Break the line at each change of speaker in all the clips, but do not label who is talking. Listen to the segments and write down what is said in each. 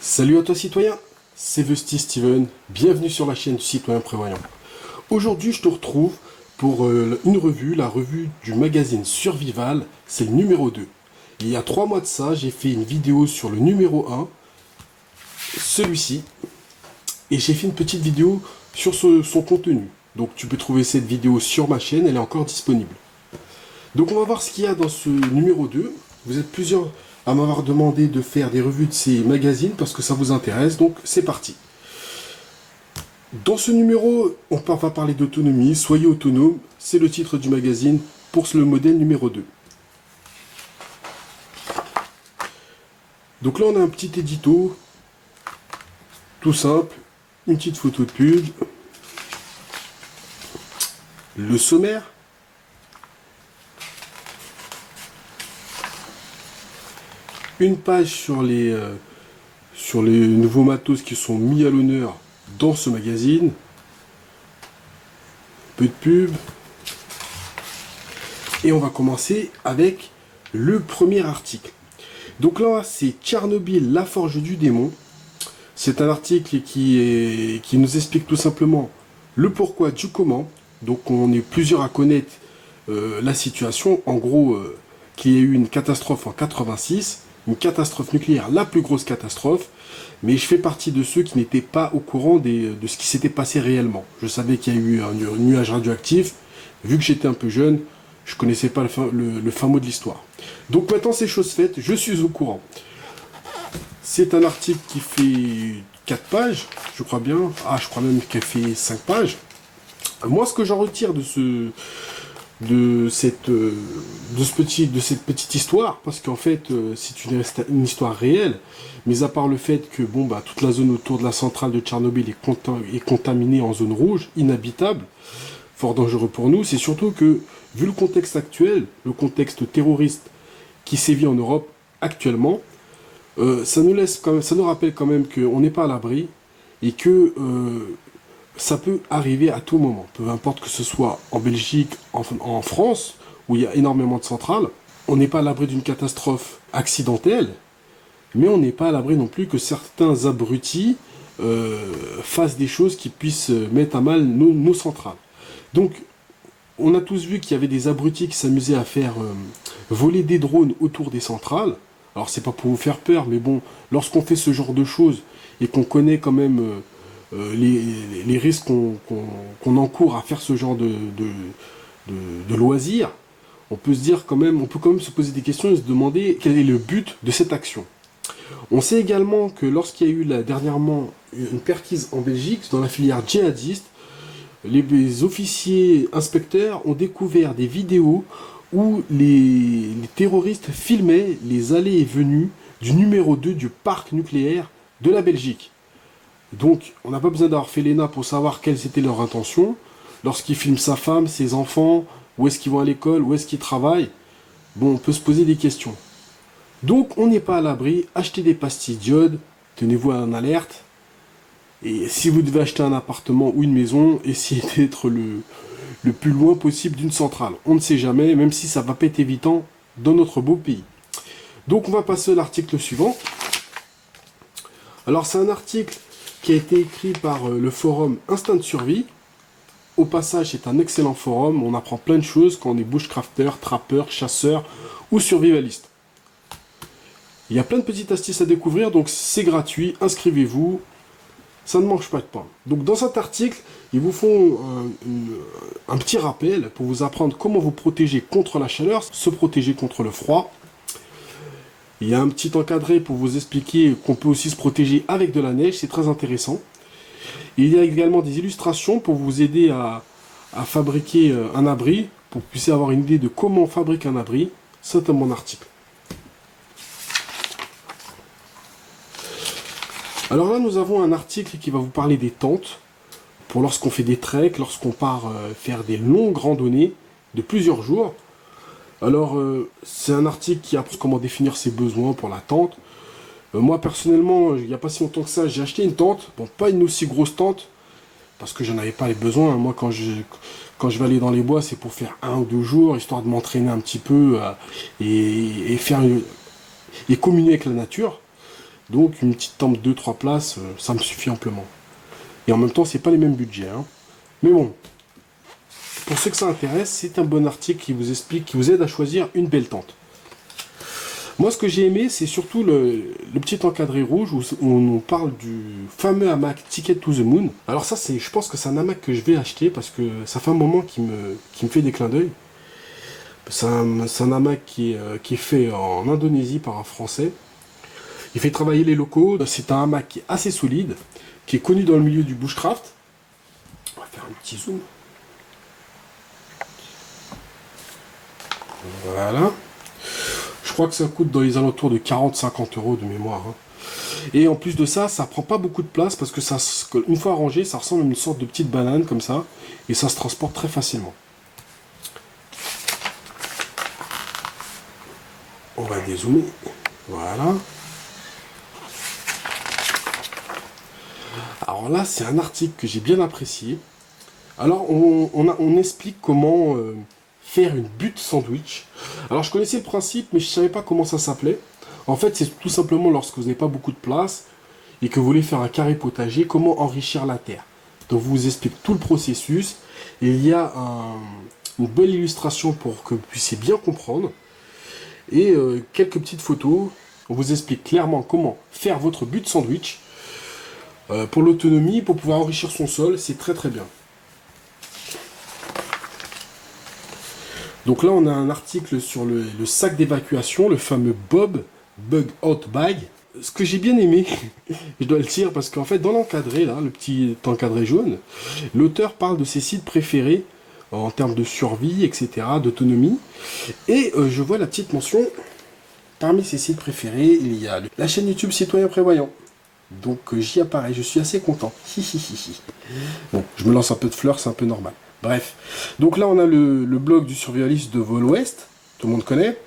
Salut à toi citoyen, c'est Vesti Steven, bienvenue sur la chaîne du citoyen prévoyant. Aujourd'hui je te retrouve pour une revue, la revue du magazine Survival, c'est le numéro 2. Il y a 3 mois de ça, j'ai fait une vidéo sur le numéro 1, celui-ci, et j'ai fait une petite vidéo sur son contenu. Donc tu peux trouver cette vidéo sur ma chaîne, elle est encore disponible. Donc on va voir ce qu'il y a dans ce numéro 2. Vous êtes plusieurs à m'avoir demandé de faire des revues de ces magazines parce que ça vous intéresse, donc c'est parti. Dans ce numéro, on va parler d'autonomie, soyez autonome, c'est le titre du magazine pour le modèle numéro 2. Donc là on a un petit édito, tout simple, une petite photo de pub, le sommaire, une page sur les nouveaux matos qui sont mis à l'honneur dans ce magazine, peu de pub, et on va commencer avec le premier article. Donc là c'est Tchernobyl, la forge du démon. C'est un article qui nous explique tout simplement le pourquoi du comment. Donc on est plusieurs à connaître la situation. En gros, qu'il y a eu une catastrophe en 86, une catastrophe nucléaire, la plus grosse catastrophe, mais je fais partie de ceux qui n'étaient pas au courant de ce qui s'était passé réellement. Je savais qu'il y a eu un nuage radioactif, vu que j'étais un peu jeune, je connaissais pas le fin mot de l'histoire. Donc maintenant c'est chose faite, je suis au courant. C'est un article qui fait 4 pages, je crois bien, je crois même qu'elle fait 5 pages. Moi ce que j'en retire de cette petite histoire, parce qu'en fait c'est une histoire réelle, mais à part le fait que toute la zone autour de la centrale de Tchernobyl est contaminée en zone rouge, inhabitable, fort dangereux pour nous, c'est surtout que, vu le contexte actuel, le contexte terroriste qui sévit en Europe actuellement, ça nous rappelle quand même qu'on n'est pas à l'abri, et que ça peut arriver à tout moment, peu importe que ce soit en Belgique, en France, où il y a énormément de centrales. On n'est pas à l'abri d'une catastrophe accidentelle, mais on n'est pas à l'abri non plus que certains abrutis fassent des choses qui puissent mettre à mal nos centrales. Donc, on a tous vu qu'il y avait des abrutis qui s'amusaient à faire voler des drones autour des centrales. Alors, c'est pas pour vous faire peur, mais bon, lorsqu'on fait ce genre de choses et qu'on connaît quand même les risques qu'on encourt à faire ce genre de loisirs, on peut quand même se poser des questions et se demander quel est le but de cette action. On sait également que lorsqu'il y a eu dernièrement une perquise en Belgique dans la filière djihadiste, les officiers inspecteurs ont découvert des vidéos où les terroristes filmaient les allées et venues du numéro 2 du parc nucléaire de la Belgique. Donc, on n'a pas besoin d'avoir fait l'ENA pour savoir quelles étaient leurs intentions. Lorsqu'ils filment sa femme, ses enfants, où est-ce qu'ils vont à l'école, où est-ce qu'ils travaillent, on peut se poser des questions. Donc, on n'est pas à l'abri. Achetez des pastilles d'iode, tenez-vous en alerte. Et si vous devez acheter un appartement ou une maison, essayez d'être le plus loin possible d'une centrale. On ne sait jamais, même si ça va pas être évident dans notre beau pays. Donc, on va passer à l'article suivant. Alors, c'est un article qui a été écrit par le forum Instinct de Survie. Au passage, c'est un excellent forum, on apprend plein de choses quand on est bushcrafter, trappeur, chasseur ou survivaliste. Il y a plein de petites astuces à découvrir, donc c'est gratuit, inscrivez-vous, ça ne mange pas de pain. Donc dans cet article, ils vous font un petit rappel pour vous apprendre comment vous protéger contre la chaleur, se protéger contre le froid. Il y a un petit encadré pour vous expliquer qu'on peut aussi se protéger avec de la neige, c'est très intéressant. Il y a également des illustrations pour vous aider à fabriquer un abri, pour que vous puissiez avoir une idée de comment on fabrique un abri. C'est mon article. Alors là, nous avons un article qui va vous parler des tentes, pour lorsqu'on fait des treks, lorsqu'on part faire des longues randonnées de plusieurs jours. Alors, c'est un article qui apprend comment définir ses besoins pour la tente. Moi, personnellement, il n'y a pas si longtemps que ça, j'ai acheté une tente. Bon, pas une aussi grosse tente, parce que j'en avais pas les besoins. Moi, quand je vais aller dans les bois, c'est pour faire 1 ou 2 jours, histoire de m'entraîner un petit peu et communier avec la nature. Donc une petite tente 2-3 places, ça me suffit amplement. Et en même temps, c'est pas les mêmes budgets, hein. Mais bon, pour ceux que ça intéresse, c'est un bon article qui vous explique, qui vous aide à choisir une belle tente. Moi, ce que j'ai aimé, c'est surtout le petit encadré rouge où on nous parle du fameux hamac Ticket to the Moon. Alors ça, je pense que c'est un hamac que je vais acheter parce que ça fait un moment qui me fait des clins d'œil. C'est un hamac qui est fait en Indonésie par un Français. Il fait travailler les locaux. C'est un hamac qui est assez solide, qui est connu dans le milieu du bushcraft. On va faire un petit zoom. Voilà. Je crois que ça coûte dans les alentours de 40-50 euros de mémoire, hein. Et en plus de ça, ça prend pas beaucoup de place parce que ça, une fois rangé, ça ressemble à une sorte de petite banane comme ça. Et ça se transporte très facilement. On va dézoomer. Voilà. Alors là, c'est un article que j'ai bien apprécié. Alors, on explique comment faire une butte sandwich. Alors, je connaissais le principe, mais je ne savais pas comment ça s'appelait. En fait, c'est tout simplement lorsque vous n'avez pas beaucoup de place et que vous voulez faire un carré potager, comment enrichir la terre. Donc, je vous explique tout le processus. Et il y a une belle illustration pour que vous puissiez bien comprendre. Et quelques petites photos. On vous explique clairement comment faire votre butte sandwich. Pour l'autonomie, pour pouvoir enrichir son sol, c'est très très bien. Donc là, on a un article sur le sac d'évacuation, le fameux Bob Bug Out Bag. Ce que j'ai bien aimé, je dois le dire, parce qu'en fait, dans l'encadré, là, le petit encadré jaune, l'auteur parle de ses sites préférés en termes de survie, etc., d'autonomie. Et je vois la petite mention, parmi ses sites préférés, il y a la chaîne YouTube Citoyen Prévoyant. Donc j'y apparais, je suis assez content. Bon, je me lance un peu de fleurs, c'est un peu normal. Bref. Donc là, on a le blog du survivaliste de Vol Ouest, tout le monde connaît.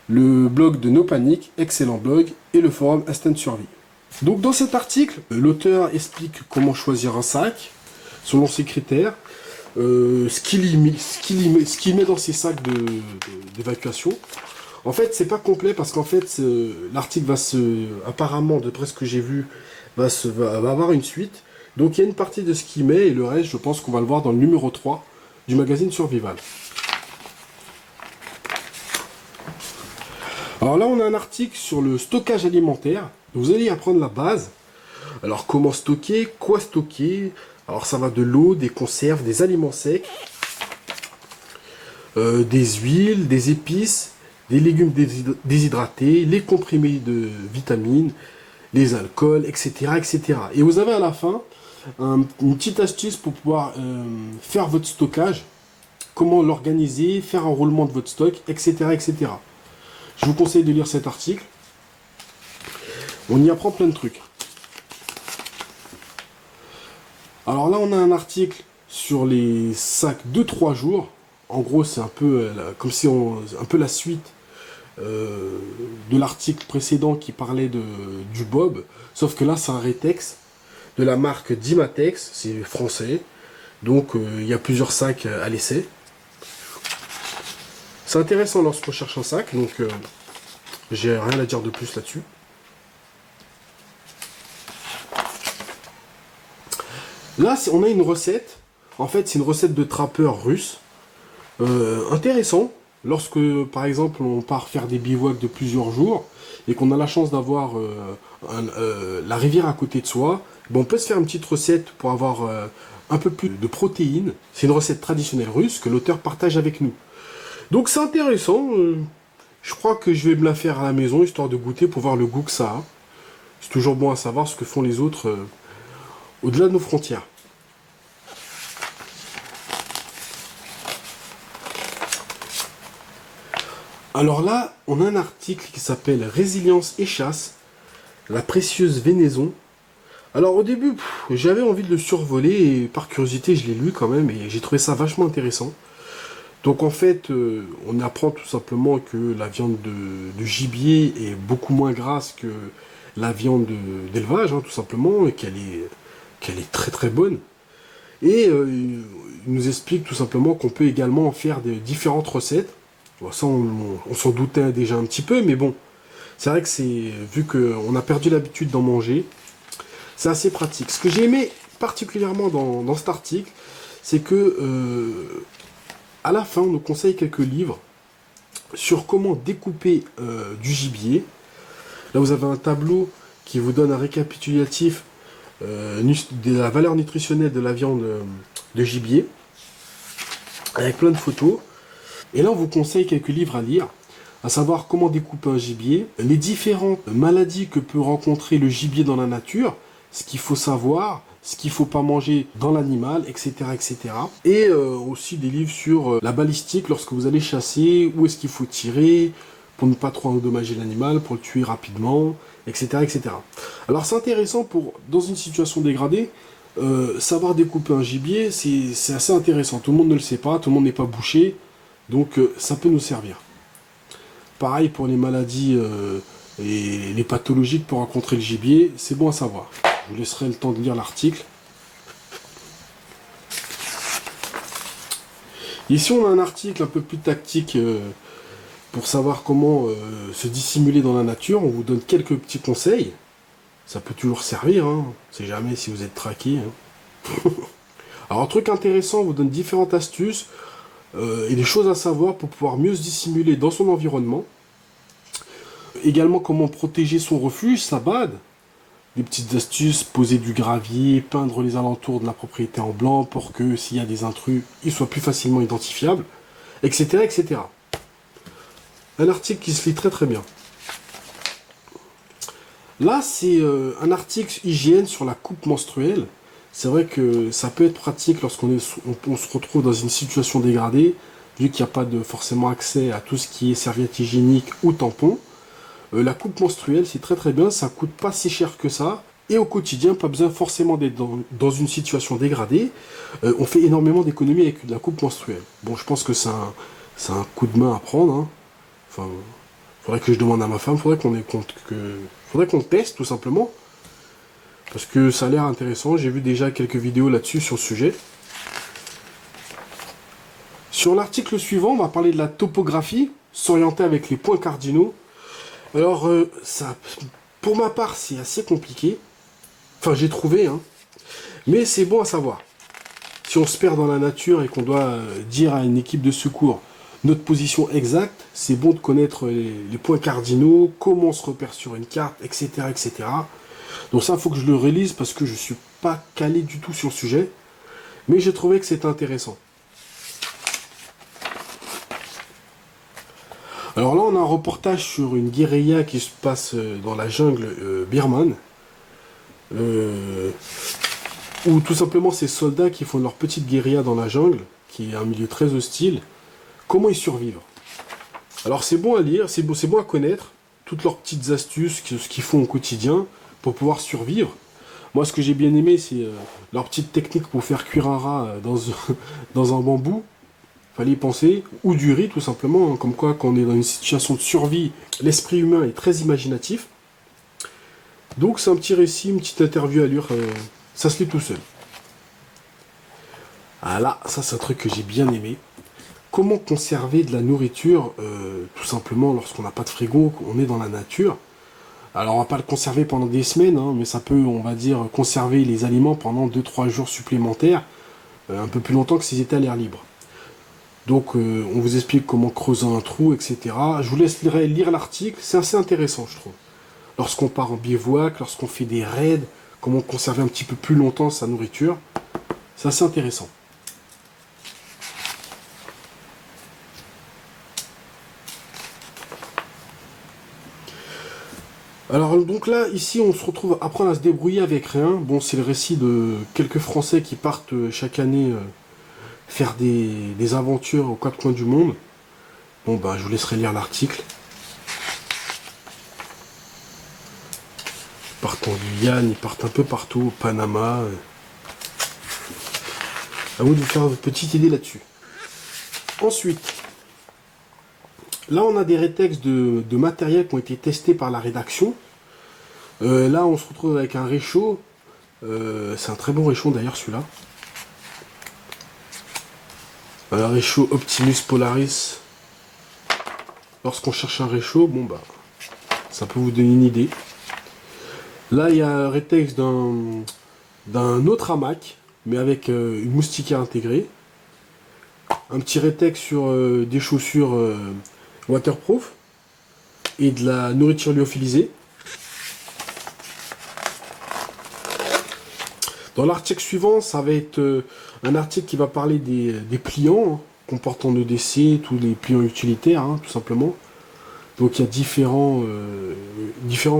Le blog de No Panic, excellent blog. Et le forum Instant Survie. Donc dans cet article, l'auteur explique comment choisir un sac, selon ses critères, ce qu'il met dans ses sacs d'évacuation. En fait, c'est pas complet parce qu'en fait, l'article apparemment, d'après ce que j'ai vu, va avoir une suite. Donc il y a une partie de ce qu'il met et le reste, je pense qu'on va le voir dans le numéro 3 du magazine Survival. Alors là, on a un article sur le stockage alimentaire. Vous allez apprendre la base. Alors comment stocker, quoi stocker. Alors ça va de l'eau, des conserves, des aliments secs, des huiles, des épices, des légumes déshydratés, les comprimés de vitamines, les alcools, etc., etc. Et vous avez à la fin une petite astuce pour pouvoir faire votre stockage, comment l'organiser, faire un roulement de votre stock, etc., etc. Je vous conseille de lire cet article. On y apprend plein de trucs. Alors là, on a un article sur les sacs de 3 jours. En gros, c'est un peu comme si un peu la suite de l'article précédent qui parlait du Bob. Sauf que là, c'est un rétex de la marque Dimatex. C'est français. Donc, il y a plusieurs sacs à l'essai. C'est intéressant lorsqu'on cherche un sac. Donc, j'ai rien à dire de plus là-dessus. Là, on a une recette. En fait, c'est une recette de trappeur russe. Intéressant. Lorsque, par exemple, on part faire des bivouacs de plusieurs jours et qu'on a la chance d'avoir la rivière à côté de soi, on peut se faire une petite recette pour avoir un peu plus de protéines. C'est une recette traditionnelle russe que l'auteur partage avec nous. Donc c'est intéressant. Je crois que je vais me la faire à la maison, histoire de goûter pour voir le goût que ça a. C'est toujours bon à savoir ce que font les autres au-delà de nos frontières. Alors là, on a un article qui s'appelle Résilience et chasse, la précieuse venaison. Alors au début, j'avais envie de le survoler et par curiosité, je l'ai lu quand même et j'ai trouvé ça vachement intéressant. Donc en fait, on apprend tout simplement que la viande de gibier est beaucoup moins grasse que la viande d'élevage, hein, tout simplement, et qu'elle est très très bonne. Et il nous explique tout simplement qu'on peut également en faire différentes recettes. Bon, ça, on s'en doutait déjà un petit peu, mais bon, C'est vrai que c'est, vu qu'on a perdu l'habitude d'en manger, c'est assez pratique. Ce que j'ai aimé particulièrement dans cet article, c'est que à la fin, on nous conseille quelques livres sur comment découper du gibier. Là, vous avez un tableau qui vous donne un récapitulatif de la valeur nutritionnelle de la viande de gibier, avec plein de photos. Et là, on vous conseille quelques livres à lire, à savoir comment découper un gibier, les différentes maladies que peut rencontrer le gibier dans la nature, ce qu'il faut savoir, ce qu'il ne faut pas manger dans l'animal, etc., etc. Et aussi des livres sur la balistique lorsque vous allez chasser, où est-ce qu'il faut tirer, pour ne pas trop endommager l'animal, pour le tuer rapidement, etc., etc. Alors c'est intéressant pour, dans une situation dégradée, savoir découper un gibier, c'est assez intéressant. Tout le monde ne le sait pas, tout le monde n'est pas bouché, donc ça peut nous servir. Pareil pour les maladies et les pathologies que peut rencontrer le gibier, c'est bon à savoir. Je vous laisserai le temps de lire l'article. Ici on a un article un peu plus tactique pour savoir comment se dissimuler dans la nature. On vous donne quelques petits conseils. Ça peut toujours servir, hein. On sait jamais si vous êtes traqué. Hein. Alors un truc intéressant, on vous donne différentes astuces et des choses à savoir pour pouvoir mieux se dissimuler dans son environnement. Également comment protéger son refuge, sa bade. Des petites astuces, poser du gravier, peindre les alentours de la propriété en blanc pour que s'il y a des intrus, ils soient plus facilement identifiables, etc., etc. Un article qui se lit très très bien. Là, c'est un article hygiène sur la coupe menstruelle. C'est vrai que ça peut être pratique lorsqu'on on se retrouve dans une situation dégradée, vu qu'il n'y a pas forcément accès à tout ce qui est serviette hygiénique ou tampon. La coupe menstruelle, c'est très très bien, ça coûte pas si cher que ça. Et au quotidien, pas besoin forcément d'être dans une situation dégradée. On fait énormément d'économies avec la coupe menstruelle. Bon, je pense que c'est un coup de main à prendre. Hein. Enfin, faudrait que je demande à ma femme, faudrait qu'on teste tout simplement. Parce que ça a l'air intéressant, j'ai vu déjà quelques vidéos là-dessus sur le sujet. Sur l'article suivant, on va parler de la topographie, s'orienter avec les points cardinaux. Alors, ça, pour ma part, c'est assez compliqué. Enfin, j'ai trouvé, hein. Mais c'est bon à savoir. Si on se perd dans la nature et qu'on doit dire à une équipe de secours notre position exacte, c'est bon de connaître les points cardinaux, comment on se repère sur une carte, etc., etc. Donc ça, il faut que je le relise parce que je ne suis pas calé du tout sur le sujet. Mais j'ai trouvé que c'était intéressant. Alors là, on a un reportage sur une guérilla qui se passe dans la jungle birmane. Où tout simplement ces soldats qui font leur petite guérilla dans la jungle, qui est un milieu très hostile, comment ils survivent. Alors c'est bon à lire, c'est bon à connaître, toutes leurs petites astuces, ce qu'ils font au quotidien pour pouvoir survivre. Moi ce que j'ai bien aimé, c'est leur petite technique pour faire cuire un rat dans un bambou. Fallait y penser, ou du riz tout simplement, hein, comme quoi quand on est dans une situation de survie, l'esprit humain est très imaginatif. Donc c'est un petit récit, une petite interview à lire, ça se lit tout seul. Ah là, ça c'est un truc que j'ai bien aimé. Comment conserver de la nourriture, tout simplement lorsqu'on n'a pas de frigo, qu'on est dans la nature. Alors on va pas le conserver pendant des semaines, hein, mais ça peut, on va dire, conserver les aliments pendant 2-3 jours supplémentaires, un peu plus longtemps que s'ils étaient à l'air libre. Donc on vous explique comment creuser un trou, etc. Je vous laisse lire l'article, c'est assez intéressant je trouve. Lorsqu'on part en bivouac, lorsqu'on fait des raids, comment conserver un petit peu plus longtemps sa nourriture, c'est assez intéressant. Alors donc là, ici on se retrouve à apprendre à se débrouiller avec rien. Bon, c'est le récit de quelques Français qui partent chaque année faire des aventures aux quatre coins du monde. Bon bah je vous laisserai lire l'article. Ils partent en Guyane, ils partent un peu partout, au Panama. À vous de vous faire une petite idée là-dessus. Ensuite, là on a des rétextes de matériel qui ont été testés par la rédaction. Là on se retrouve avec un réchaud. C'est un très bon réchaud d'ailleurs celui-là. Un réchaud Optimus Polaris. Lorsqu'on cherche un réchaud, bon bah, Ça peut vous donner une idée. Là, il y a un rétex d'un autre hamac, mais avec une moustiquaire intégrée. Un petit rétex sur des chaussures waterproof et de la nourriture lyophilisée. Dans l'article suivant, ça va être un article qui va parler des pliants, hein, comportant EDC, tous les pliants utilitaires, hein, tout simplement. Donc il y a différents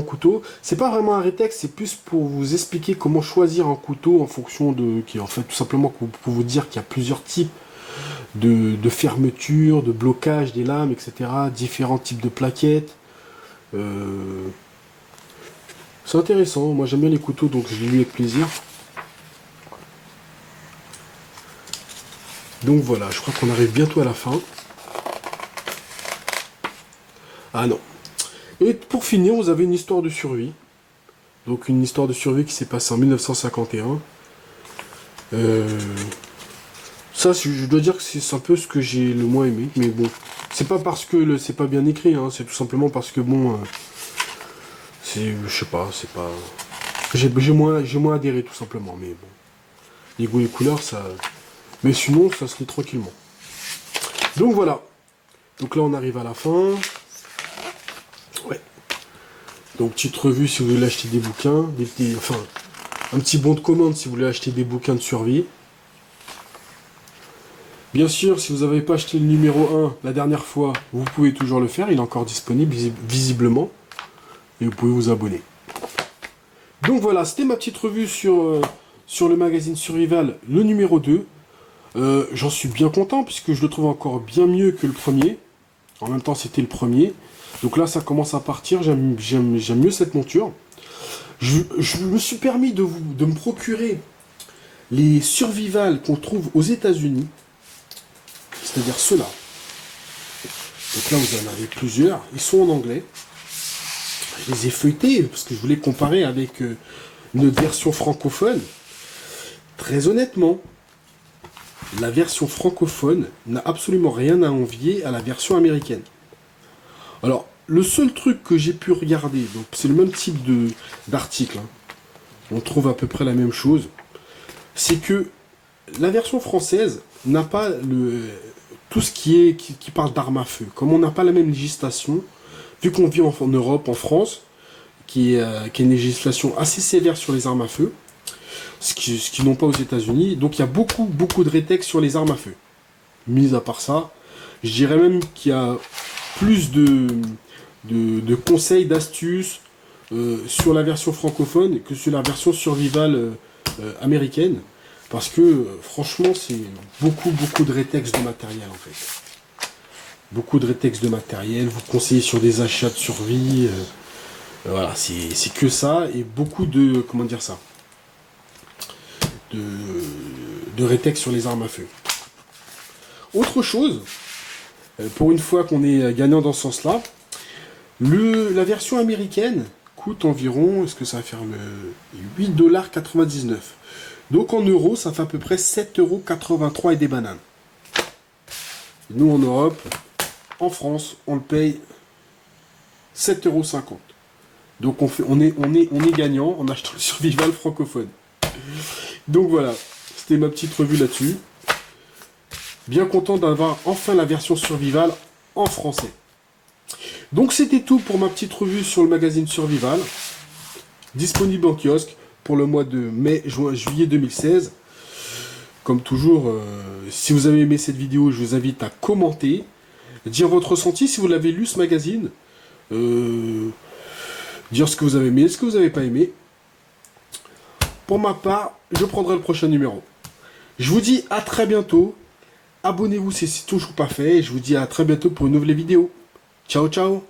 couteaux. C'est pas vraiment un rétex, c'est plus pour vous expliquer comment choisir un couteau en fonction de... qui en fait tout simplement pour vous dire qu'il y a plusieurs types de fermeture, de blocage des lames, etc. Différents types de plaquettes. C'est intéressant, moi j'aime bien les couteaux, donc je l'ai lu avec plaisir. Donc voilà, je crois qu'on arrive bientôt à la fin. Ah non. Et pour finir, vous avez une histoire de survie. Donc une histoire de survie qui s'est passée en 1951. Ça, je dois dire que c'est un peu ce que j'ai le moins aimé. Mais bon, c'est pas parce que c'est pas bien écrit, hein, c'est tout simplement parce que bon... je sais pas, c'est pas... J'ai moins adhéré tout simplement, mais bon. Les goûts et les couleurs, ça... Mais sinon, ça se lit tranquillement. Donc voilà. Donc là, on arrive à la fin. Ouais. Donc, petite revue si vous voulez acheter des bouquins. Enfin, un petit bon de commande si vous voulez acheter des bouquins de survie. Bien sûr, si vous n'avez pas acheté le numéro 1 la dernière fois, vous pouvez toujours le faire. Il est encore disponible, visiblement. Et vous pouvez vous abonner. Donc voilà, c'était ma petite revue sur le magazine Survival, le numéro 2. J'en suis bien content puisque je le trouve encore bien mieux que le premier. En même temps, c'était le premier. Donc là, ça commence à partir. J'aime mieux cette monture. Je me suis permis de me procurer les Survival qu'on trouve aux États-Unis. C'est-à-dire ceux-là. Donc là, vous en avez plusieurs. Ils sont en anglais. Je les ai feuilletés parce que je voulais comparer avec notre version francophone. Très honnêtement, la version francophone n'a absolument rien à envier à la version américaine. Alors, le seul truc que j'ai pu regarder, donc c'est le même type d'article, hein, on trouve à peu près la même chose, c'est que la version française n'a pas tout ce qui parle d'armes à feu. Comme on n'a pas la même législation, vu qu'on vit en Europe, en France, qui est une législation assez sévère sur les armes à feu, ce qui n'ont pas aux États-Unis. Donc il y a beaucoup de rétex sur les armes à feu. Mis à part ça, je dirais même qu'il y a plus de conseils, d'astuces sur la version francophone que sur la version survival américaine. Parce que franchement, c'est beaucoup de rétex de matériel en fait. Beaucoup de rétex de matériel, vous conseillez sur des achats de survie. Voilà, c'est que ça et beaucoup de... Comment dire ça, de rétex sur les armes à feu. Autre chose, pour une fois qu'on est gagnant dans ce sens-là, la version américaine coûte environ, est-ce que ça va faire 8,99 $. Donc en euros, ça fait à peu près 7,83 € et des bananes. Nous en Europe, en France, on le paye 7,50 €. Donc on est gagnant en achetant le survival francophone. Donc voilà, c'était ma petite revue là-dessus. Bien content d'avoir enfin la version survival en français. Donc c'était tout pour ma petite revue sur le magazine Survival. Disponible en kiosque pour le mois de mai, juillet 2016. Comme toujours, si vous avez aimé cette vidéo, je vous invite à commenter, dire votre ressenti si vous l'avez lu ce magazine. Dire ce que vous avez aimé, ce que vous n'avez pas aimé. Pour ma part, je prendrai le prochain numéro. Je vous dis à très bientôt. Abonnez-vous si c'est toujours pas fait. Et je vous dis à très bientôt pour une nouvelle vidéo. Ciao, ciao.